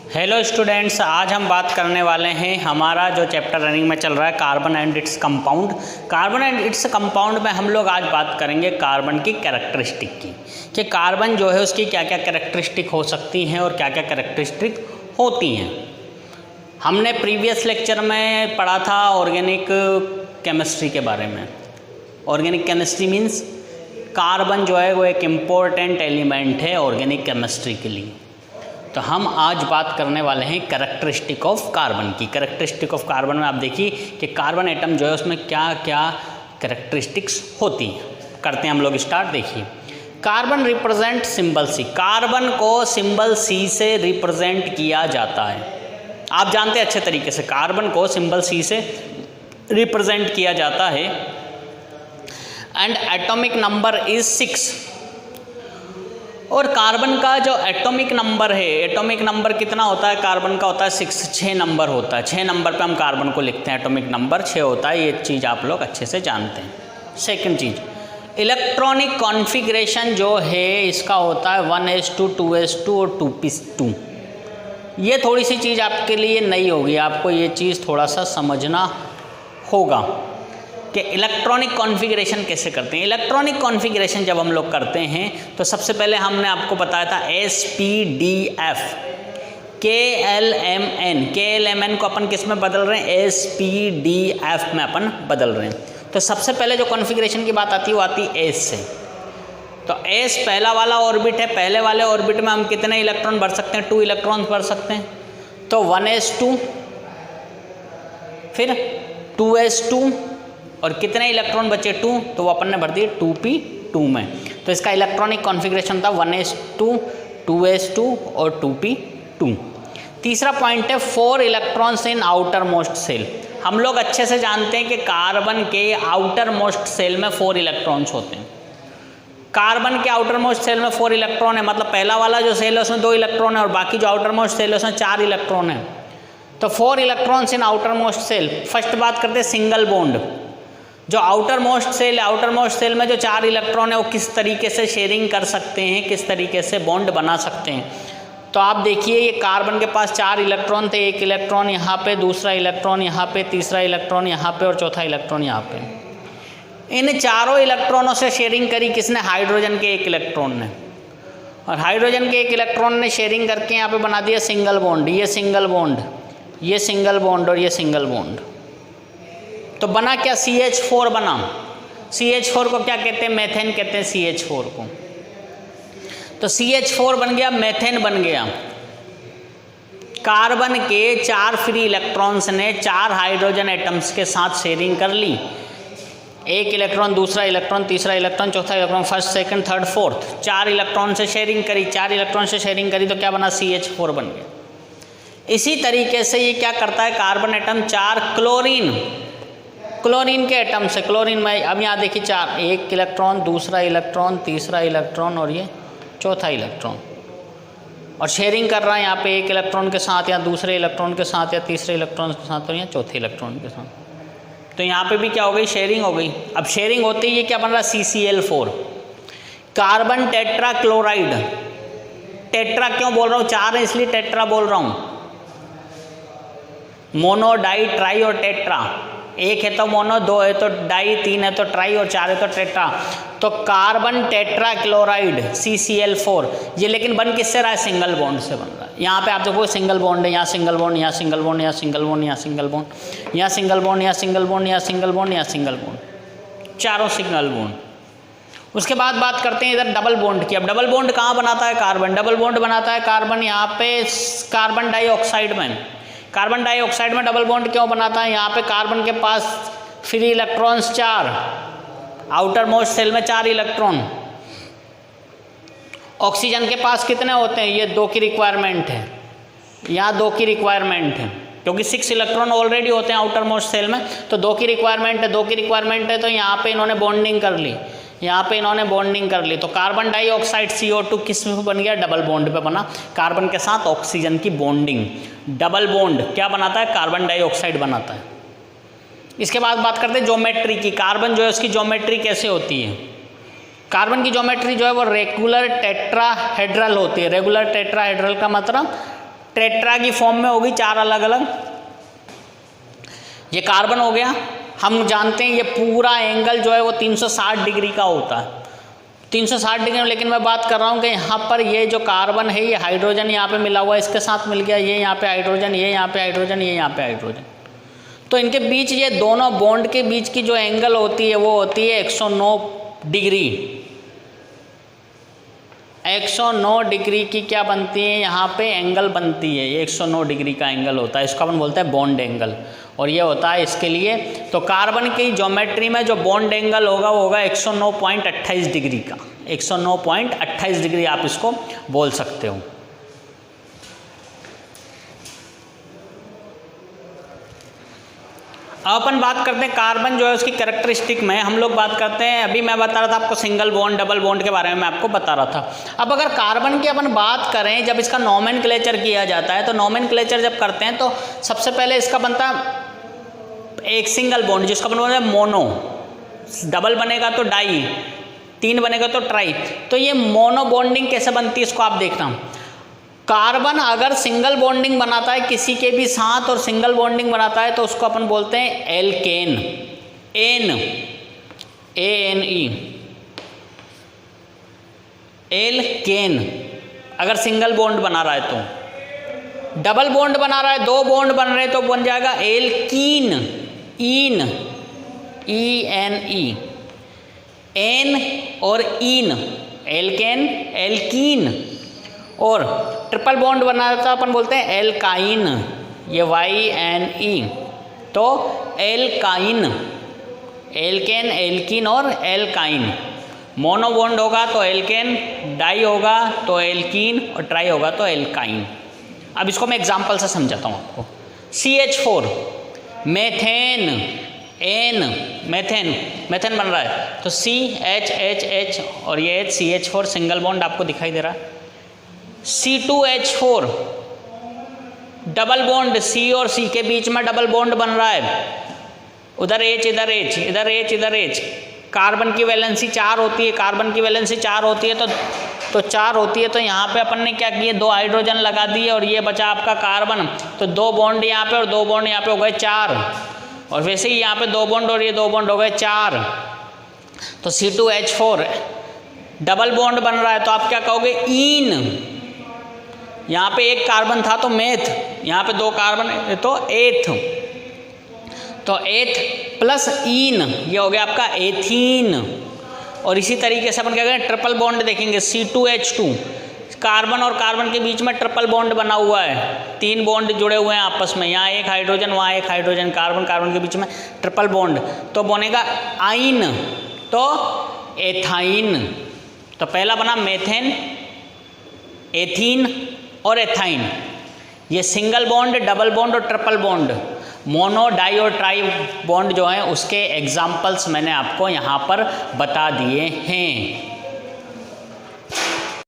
Hello students, आज हम बात करने वाले हैं हमारा जो चैप्टर रनिंग में चल रहा है carbon and its compound. Carbon and its compound में हम लोग आज बात करेंगे कार्बन की कैरेक्टरिस्टिक की, कि कार्बन जो है उसकी क्या क्या कैरेक्टरिस्टिक हो सकती हैं और क्या क्या कैरेक्टरिस्टिक होती हैं। हमने प्रीवियस लेक्चर में पढ़ा था ऑर्गेनिक केमिस्ट्री के बारे में। ऑर्गेनिक केमिस्ट्री मीन्स कार्बन जो है वो एक इम्पोर्टेंट एलिमेंट है ऑर्गेनिक केमिस्ट्री के लिए। तो हम आज बात करने वाले हैं कैरेक्टरिस्टिक ऑफ कार्बन की। कैरेक्टरिस्टिक ऑफ कार्बन में आप देखिए कि कार्बन एटम जो है उसमें क्या क्या कैरेक्टरिस्टिक्स होती हैं। करते हैं हम लोग स्टार्ट। देखिए, carbon represent symbol C. Carbon को सिंबल सी से रिप्रेजेंट किया जाता है। आप जानते हैं अच्छे तरीके से कार्बन को सिंबल सी से रिप्रेजेंट किया जाता है। And atomic number is 6। और कार्बन का जो एटॉमिक नंबर है, एटॉमिक नंबर कितना होता है? कार्बन का होता है 6 नंबर होता है। 6 नंबर पे हम कार्बन को लिखते हैं, एटॉमिक नंबर 6 होता है। ये चीज़ आप लोग अच्छे से जानते हैं। सेकंड चीज़, इलेक्ट्रॉनिक कॉन्फ़िगरेशन जो है इसका होता है 1s2 2s2 और 2p2। ये थोड़ी सी चीज़ आपके लिए नई होगी, आपको ये चीज़ थोड़ा सा समझना होगा कि इलेक्ट्रॉनिक कॉन्फ़िगरेशन कैसे करते हैं। इलेक्ट्रॉनिक कॉन्फ़िगरेशन जब हम लोग करते हैं तो सबसे पहले हमने आपको बताया था SPDF, KLMN। KLMN को अपन किस में बदल रहे हैं? SPDF में अपन बदल रहे हैं। तो सबसे पहले जो कॉन्फ़िगरेशन की बात आती है वो आती है S से। तो S पहला वाला ऑर्बिट है। पहले वाले ऑर्बिट में हम कितने इलेक्ट्रॉन भर सकते हैं? 2 इलेक्ट्रॉन भर सकते हैं। तो 1s2, फिर 2s2 और कितने इलेक्ट्रॉन बचे? 2। तो वो अपन ने भर दिए 2p2 में। तो इसका इलेक्ट्रॉनिक कॉन्फ़िगरेशन था 1s2 2s2 और 2p2। तीसरा पॉइंट है 4 electrons in outer most shell. हम लोग अच्छे से जानते हैं कि कार्बन के आउटर मोस्ट सेल में 4 इलेक्ट्रॉन्स होते हैं। कार्बन के आउटर मोस्ट सेल में 4 इलेक्ट्रॉन है, मतलब पहला वाला जो सेल है उसमें 2 इलेक्ट्रॉन है और बाकी जो आउटर मोस्ट सेल है उसमें 4 इलेक्ट्रॉन है। तो 4 electrons in outer most shell. First बात करते हैं सिंगल बॉन्ड। जो आउटर मोस्ट सेल है, आउटर मोस्ट सेल में जो 4 इलेक्ट्रॉन है वो किस तरीके से शेयरिंग कर सकते हैं, किस तरीके से बॉन्ड बना सकते हैं। तो आप देखिए, ये कार्बन के पास 4 इलेक्ट्रॉन थे। एक इलेक्ट्रॉन यहाँ पे, दूसरा इलेक्ट्रॉन यहाँ पे, तीसरा इलेक्ट्रॉन यहाँ पे और चौथा इलेक्ट्रॉन यहाँ पे। इन चारों इलेक्ट्रॉनों से शेयरिंग करी किसने? हाइड्रोजन के 1 इलेक्ट्रॉन ने। और हाइड्रोजन के 1 इलेक्ट्रॉन ने शेयरिंग करके यहाँ पे बना दिया सिंगल बॉन्ड। ये सिंगल बॉन्ड, ये सिंगल बॉन्ड और ये सिंगल बॉन्ड। तो बना क्या? CH4 बना। CH4 को क्या कहते हैं? मेथेन कहते हैं CH4 को। तो CH4 बन गया, मेथेन बन गया। कार्बन के 4 फ्री इलेक्ट्रॉन्स ने 4 हाइड्रोजन एटम्स के साथ शेयरिंग कर ली। 1 इलेक्ट्रॉन, दूसरा इलेक्ट्रॉन, तीसरा इलेक्ट्रॉन, चौथा electron, first second third fourth, 4 electron से शेयरिंग करी। 4 इलेक्ट्रॉन से शेयरिंग करी तो क्या बना? CH4 बन गया। इसी तरीके से ये क्या करता है? कार्बन एटम 4 क्लोरीन के एटम से, क्लोरीन में अब यहाँ देखिए 4, 1 इलेक्ट्रॉन, दूसरा इलेक्ट्रॉन, तीसरा इलेक्ट्रॉन और ये चौथा इलेक्ट्रॉन। और शेयरिंग कर रहा है यहाँ पे 1 इलेक्ट्रॉन के साथ या दूसरे इलेक्ट्रॉन के साथ या तीसरे इलेक्ट्रॉन के साथ और या चौथे इलेक्ट्रॉन के साथ। तो यहाँ पे भी क्या हो गई? शेयरिंग हो गई। अब शेयरिंग होते ही ये क्या बन रहा है? CCl4, carbon tetra chloride. Tetra क्यों बोल रहा हूँ? 4 है इसलिए टेट्रा बोल रहा हूँ। मोनो, डाई, ट्राई और टेट्रा। 1 है तो मोनो, 2 है तो डाई, 3 है तो ट्राई और 4 है तो टेट्रा। तो कार्बन टेट्रा क्लोराइड CCl4, ये लेकिन बन किससे रहा है? सिंगल बॉन्ड से बन रहा है। यहाँ पे आप देखो सिंगल बॉन्ड है, यहाँ सिंगल बॉन्ड, यहाँ सिंगल बॉन्ड, यहाँ सिंगल बॉन्ड, यहाँ सिंगल बॉन्ड, यहाँ सिंगल बॉन्ड, यहाँ सिंगल बॉन्ड, यहाँ सिंगल बॉन्ड, यहाँ सिंगल बॉन्ड, चारों सिंगल बॉन्ड। उसके बाद बात करते हैं इधर डबल बॉन्ड की। अब डबल बॉन्ड कहाँ बनाता है कार्बन? डबल बॉन्ड बनाता है कार्बन यहाँ पे कार्बन डाइऑक्साइड में। कार्बन डाइऑक्साइड में डबल बॉन्ड क्यों बनाता है? यहाँ पे कार्बन के पास free electrons 4, outer most shell में 4 इलेक्ट्रॉन। ऑक्सीजन के पास कितने होते हैं? ये 2 की रिक्वायरमेंट है, यहाँ 2 की रिक्वायरमेंट है, क्योंकि 6 इलेक्ट्रॉन ऑलरेडी होते हैं आउटर मोस्ट सेल में। तो 2 की रिक्वायरमेंट है, 2 की रिक्वायरमेंट है। तो यहाँ पे इन्होंने बॉन्डिंग कर ली, यहाँ पे इन्होंने बॉन्डिंग कर ली। तो कार्बन डाइऑक्साइड CO2 किस में बन गया? डबल बॉन्ड पे बना। कार्बन के साथ ऑक्सीजन की बॉन्डिंग, डबल बॉन्ड क्या बनाता है? कार्बन डाइऑक्साइड बनाता है। इसके बाद बात करते हैं ज्योमेट्री की। कार्बन जो है उसकी ज्योमेट्री कैसे होती है? कार्बन की ज्योमेट्री जो है वो रेगुलर टेट्राहेड्रल होती है। रेगुलर टेट्राहेड्रल का मतलब टेट्रा की फॉर्म में होगी 4 अलग अलग। ये कार्बन हो गया। हम जानते हैं ये पूरा एंगल जो है वो 360 डिग्री का होता है, 360 डिग्री। लेकिन मैं बात कर रहा हूँ कि यहाँ पर ये जो कार्बन है ये हाइड्रोजन यहाँ पे मिला हुआ है, इसके साथ मिल गया, ये यहाँ पे हाइड्रोजन, ये यहाँ पे हाइड्रोजन, ये यहाँ पे हाइड्रोजन। तो इनके बीच ये दोनों बॉन्ड के बीच की जो एंगल होती है वो होती है 109 डिग्री। 109 डिग्री की क्या बनती है यहाँ पे एंगल बनती है, ये 109 डिग्री का एंगल होता है, इसको अपन बोलते हैं बॉन्ड एंगल। और ये होता है इसके लिए, तो कार्बन की ज्योमेट्री में जो बॉन्ड एंगल होगा वो होगा 109.28 डिग्री का, 109.28 डिग्री आप इसको बोल सकते हो। अब अपन बात करते हैं कार्बन जो है उसकी कैरेक्टरिस्टिक में हम लोग बात करते हैं। अभी मैं बता रहा था आपको सिंगल बॉन्ड डबल बॉन्ड के बारे में मैं आपको बता रहा था। अब अगर कार्बन की अपन बात करें, जब इसका नोमेनक्लेचर किया जाता है तो नोमेनक्लेचर जब करते हैं तो सबसे पहले इसका बनता एक सिंगल बॉन्ड जिसको अपन बोलते हैं मोनो, डबल बनेगा तो डाई, 3 बनेगा तो ट्राई। तो ये मोनो बॉन्डिंग कैसे बनती है इसको आप देखना। कार्बन अगर सिंगल बॉन्डिंग बनाता है किसी के भी साथ और सिंगल बॉन्डिंग बनाता है तो उसको अपन बोलते हैं एल्केन, ANE, एल्केन अगर सिंगल बॉन्ड बना रहा है तो। डबल बॉन्ड बना रहा है, 2 बॉन्ड बन रहे तो बन जाएगा एल्कीन, ENE, एन और इन, एल्केन, एल्कीन। और ट्रिपल बॉन्ड बनाता है अपन बोलते हैं एल्काइन, ये YNE, तो एल्काइन, एल्केन, एल्कीन और एल्काइन। मोनो बॉन्ड होगा तो एल्केन, डाई होगा तो एल्कीन और ट्राई होगा तो एल्काइन। अब इसको मैं एग्जांपल से समझाता हूँ आपको। CH4 मेथेन, मेथेन बन रहा है तो CH और ये CH4 सिंगल बॉन्ड आपको दिखाई दे रहा है। C2H4 डबल बॉन्ड, C और C के बीच में डबल बॉन्ड बन रहा है, उधर H इधर H, इधर H इधर H। कार्बन की वैलेंसी 4 होती है, कार्बन की वैलेंसी 4 होती है तो 4 होती है तो यहाँ पे अपन ने क्या किए, 2 हाइड्रोजन लगा दिए और ये बचा आपका कार्बन। तो 2 बॉन्ड यहाँ पे और 2 बॉन्ड यहाँ पे हो गए 4, और वैसे ही यहाँ पे 2 बॉन्ड और ये 2 बॉन्ड हो गए 4। तो C2H4 डबल बॉन्ड बन रहा है तो आप क्या कहोगे, इन। यहाँ पे 1 कार्बन था तो मेथ, यहाँ पे 2 कार्बन है तो एथ, तो एथ प्लस इन ये हो गया आपका एथीन। और इसी तरीके से अपन क्या करें, ट्रिपल बॉन्ड देखेंगे। C2H2 कार्बन और कार्बन के बीच में ट्रिपल बॉन्ड बना हुआ है, 3 बॉन्ड जुड़े हुए हैं आपस में, यहाँ 1 हाइड्रोजन वहाँ 1 हाइड्रोजन, कार्बन कार्बन के बीच में ट्रिपल बॉन्ड, तो बनेगा आइन, तो एथाइन। तो पहला बना मेथेन, एथीन और एथाइन। ये सिंगल बॉन्ड, डबल बॉन्ड और ट्रिपल बॉन्ड, मोनो, डाई और ट्राई बॉन्ड जो है उसके एग्जाम्पल्स मैंने आपको यहाँ पर बता दिए हैं।